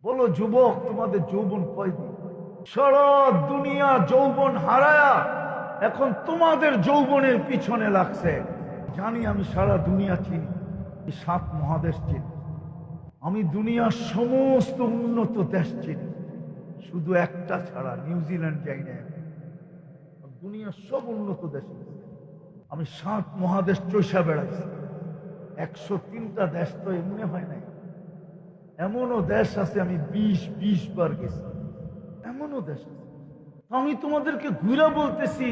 বলো যুবক, তোমাদের যৌবন কয়দিন? সারা দুনিয়া যৌবন হারায়া এখন তোমাদের যৌবনের পিছনে লাগছে। জানি আমি সারা দুনিয়া চিনি, 7 মহাদেশ চিনি, আমি দুনিয়ার সমস্ত উন্নত দেশ চিনি, শুধু একটা ছাড়া নিউজিল্যান্ড যাই না। দুনিয়ার সব উন্নত দেশে আমি 7 মহাদেশ চষা বেড়াইছি। 103টা দেশ তো এমনি হয় নাই। এমনও দেশ আছে আমি 20 বার গেছি, এমনও দেশ আছে। আমি তোমাদেরকে ঘুরে বলতেছি,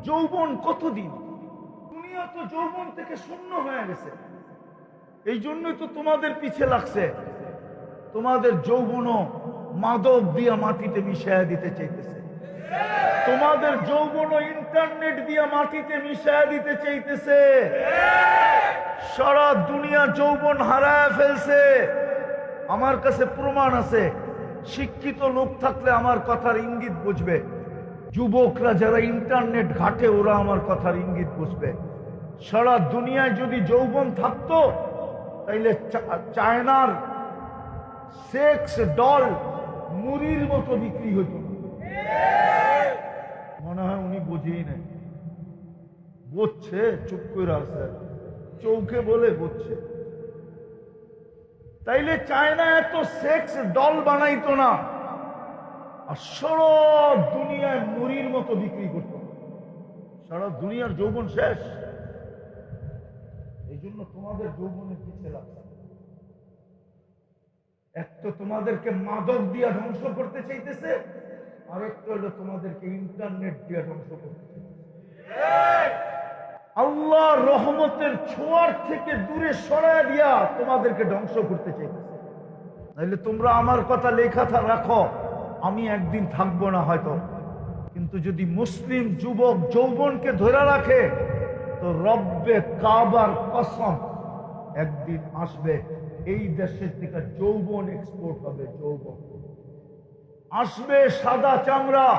যৌবন কতদিন? দুনিয়া তো যৌবন থেকে শূন্য হয়ে গেছে। এই জন্যই তো তোমাদের পিছে লাগছে। তোমাদের যৌবনও মাদক দিয়া মাটিতে মিশাইয়া দিতে চাইতেছে। তোমাদের যৌবনও ইন্টারনেট দিয়া মাটিতে মিশাইয়া দিতে চাইতেছে। সারা দুনিয়া যৌবন হারায় ফেলছে। আমার কাছে প্রমাণ আছে। শিক্ষিত লোক থাকলে আমার কথার ইঙ্গিত বুঝবে। যুবকরা যারা ইন্টারনেট ঘাটে ওরা আমার কথার ইঙ্গিত বুঝবে। সারা দুনিয়ায় যদি যৌবন থাকতো তাইলে চায়নার সেক্স ডল মুড়ির মতো বিক্রি হতো। মনে হয় উনি বুঝেই নাই। বুঝছে, চুপ করে আছে, চৌকে বলে বুঝছে। তাইলে চায়না এত সেক্স ডল বানাইতো না, আর সারা দুনিয়ায় মুড়ির মতো বিক্রি করত। সারা দুনিয়ার যৌবন শেষ। এই জন্য তোমাদের যৌবনের পিছিয়ে লাগছে। এক তো তোমাদেরকে মাদক দিয়া ধ্বংস করতে চাইতেছে, আর একটা হলো তোমাদেরকে ইন্টারনেট দিয়া ধ্বংস করতে চাইতেছে। আল্লাহ রহমতের ছোঁয়ার থেকে দূরে সরায় দিয়া তোমাদেরকে ধ্বংস করতে চাইতেছে। তাইলে তোমরা আমার কথা লেখা রাখো, আমি একদিন থাকবো না হয়তো, কিন্তু যদি মুসলিম যুবক যৌবনকে ধরে রাখে তো রব্বে কাবার কসম একদিন আসবে এই দেশের থেকে যৌবন এক্সপোর্ট হবে। যৌবন আসবে, সাদা চামড়া,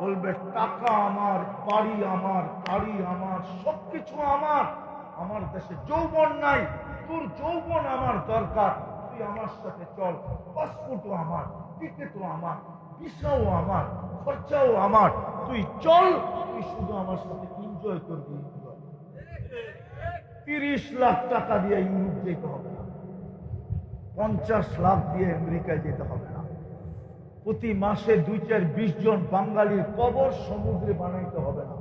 বলবে টাকা আমার, বাড়ি আমার, গাড়ি আমার, সবকিছু আমার। আমার দেশে যৌবন নাই, তোর যৌবন আমার দরকার, তুই আমার সাথে চল। পাসপোর্টও আমার, টিকিটও আমার, ভিসাও আমার, খরচাও আমার, তুই চল, তুই শুধু আমার সাথে এনজয় করবি। 30 লাখ টাকা দিয়ে ইউরোপ যেতে হবে না, 50 লাখ দিয়ে আমেরিকায় যেতে হবে না, প্রতি মাসে 2-4-20 জন বাঙালির কবর সমুদ্রে বানাইতে হবে না।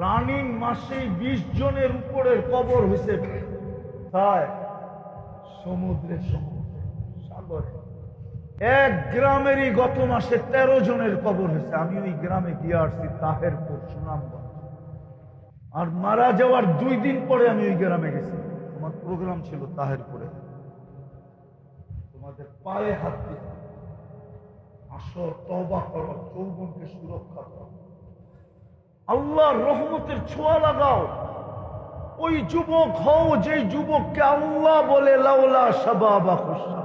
রানিং মাসেই 20 জনের উপরের কবর হয়েছে তাই সমুদ্রে, সাগরে। এক গ্রামেরই গত মাসে 13 জনের কবর হয়েছে। আমি ওই গ্রামে গিয়ে আসছি, তাহেরপুর, সুনামগঞ্জ। আর মারা যাওয়ার 2 দিন পরে আমি ওই গ্রামে গেছি, আমার প্রোগ্রাম ছিল তাহেরপুরে। তোমাদের পায়ে হাত দিয়ে আসো, তওবা করো, যৌবনকে সুরক্ষা করো, আল্লাহর রহমতের ছোঁয়া লাগাও। ওই যুবক হও যে যুবককে আল্লাহ বলে লাউলা শাবাবা খুশা।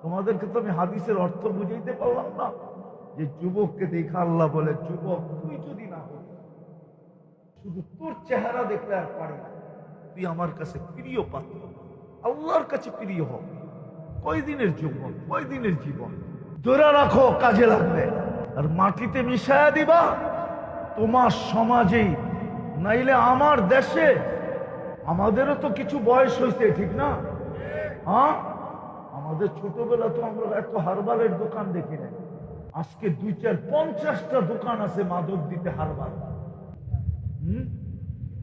তোমাদেরকে তো আমি হাদিসের অর্থ বুঝাইতে পারলাম না, যে যুবককে দেখা আল্লাহ বলে যুবক তুই যদি না হবি, শুধু তোর চেহারা দেখলে আর পারি না, তুই আমার কাছে প্রিয় পাত্র, আল্লাহর কাছে প্রিয় হোক। কয়দিনের যৌবন, কয়দিনের জীবন, ধরে রাখো, কাজে লাগবে। আর মাটিতে মিশায়া দিবা তোমার সমাজেই, নাইলে আমার দেশে। আমাদেরও তো কিছু বয়স হয়েছে, ঠিক না? হ্যাঁ, আমাদের ছোটবেলা তো আমরা এত হারবালের দোকান দেখি না। আজকে 2-4-50টা দোকান আছে মাদক দিতে হারবাল।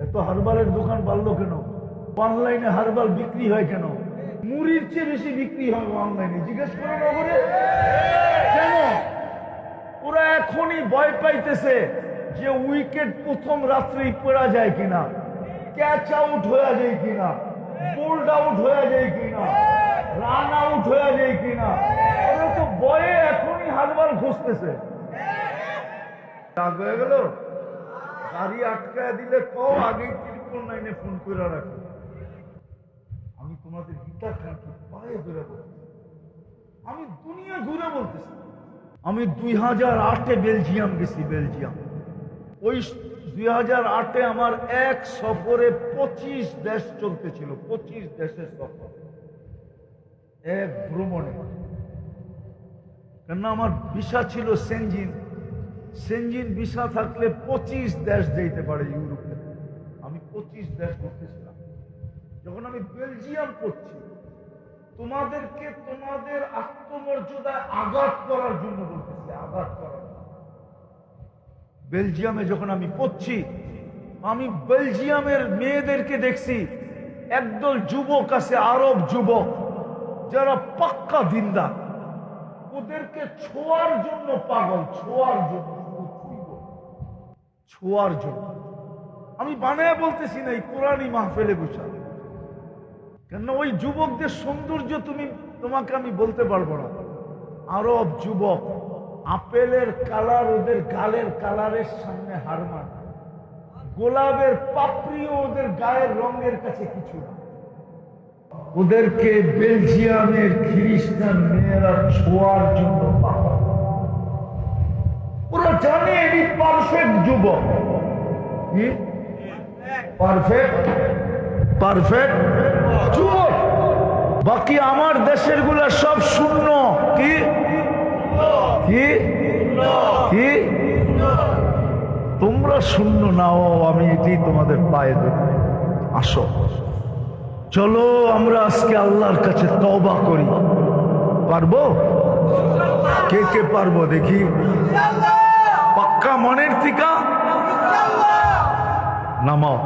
এত হারবালের দোকান বাড়লো কেন? অনলাইনে হারবাল বিক্রি হয় কেন? মুড়ির চেয়ে বেশি বিক্রি হয় অনলাইনে। জিজ্ঞেস করো নগরে কেন? ওরা এখনই ভয় পাইতেছে যে উইকেট প্রথম রাত্রেই পড়া যায় কিনা, ক্যাচ আউট হয়ে যায় কিনা, বোল্ড আউট হয়ে যায় কিনা, রান আউট হয়ে যায় কিনা। ওরা তো ভয়ে এখনই হারবাল খুঁজতেছে। রাগ হয়ে গেল? গাড়ি আটকায় দিলে কও, আগেই 999 ফোন করে রাখি। আমি তোমাদের হিতার খানকে পায়ে ধরে বলছি, আমি দুনিয়া ঘুরে বলতেছি। আমি 2008-এ বেলজিয়াম গেছি। বেলজিয়াম, ওই 2008-এ আমার এক সফরে 25 দেশ চলতেছিল, 25 দেশের সফর। এক ভ্রমণে, কেননা আমার ভিসা ছিল সেনজিন। সেনজিন ভিসা থাকলে 25 দেশ যেতে পারে ইউরোপে। আমি 25 দেশ ঘুরতেছিলাম। যখন আমি বেলজিয়াম করছি, তোমাদেরকে তোমাদের আত্মমর্যাদায় আঘাত করার জন্য বলতেছি, আঘাত করার জন্য। বেলজিয়ামে যখন আমি পড়ছি, আমি বেলজিয়ামের মেয়েদেরকে দেখছি, একদল যুবক আছে, আরব যুবক যারা পাক্কা দিনদার, ওদেরকে ছোঁয়ার জন্য পাগল, ছোঁয়ার জন্য, ছোঁয়ার জন্য। আমি বানায় বলতেছি না, এই কোরআনী মাহফিলে বসা, কেন ওই যুবকদের সৌন্দর্য তোমাকে আমি বলতে পারবো না। আরব যুবক, আপেলের কালার ওদের গালের কালারের সামনে হার মানে, গোলাপের পাপড়িও ওদের গায়ের রঙের কাছে কিছু না। ওদেরকে বেলজিয়ামের খ্রিস্টান মেয়েরা ছোঁয়ার জন্য পাগল। ওরা জানে এটি পারফেক্ট যুবক। কি পারফেক্ট? পারফেক্ট যুবক। বাকি আমার দেশের গুলা সব শূন্য। কি কি কি? তোমরা শূন্য নাও, আমি এটি তোমাদের পায়ে দেব। আসো, চলো আমরা আজকে আল্লাহর কাছে তওবা করি। পারবো? কে কে পারবো দেখি? পাক্কা মনের থেকে নামাও।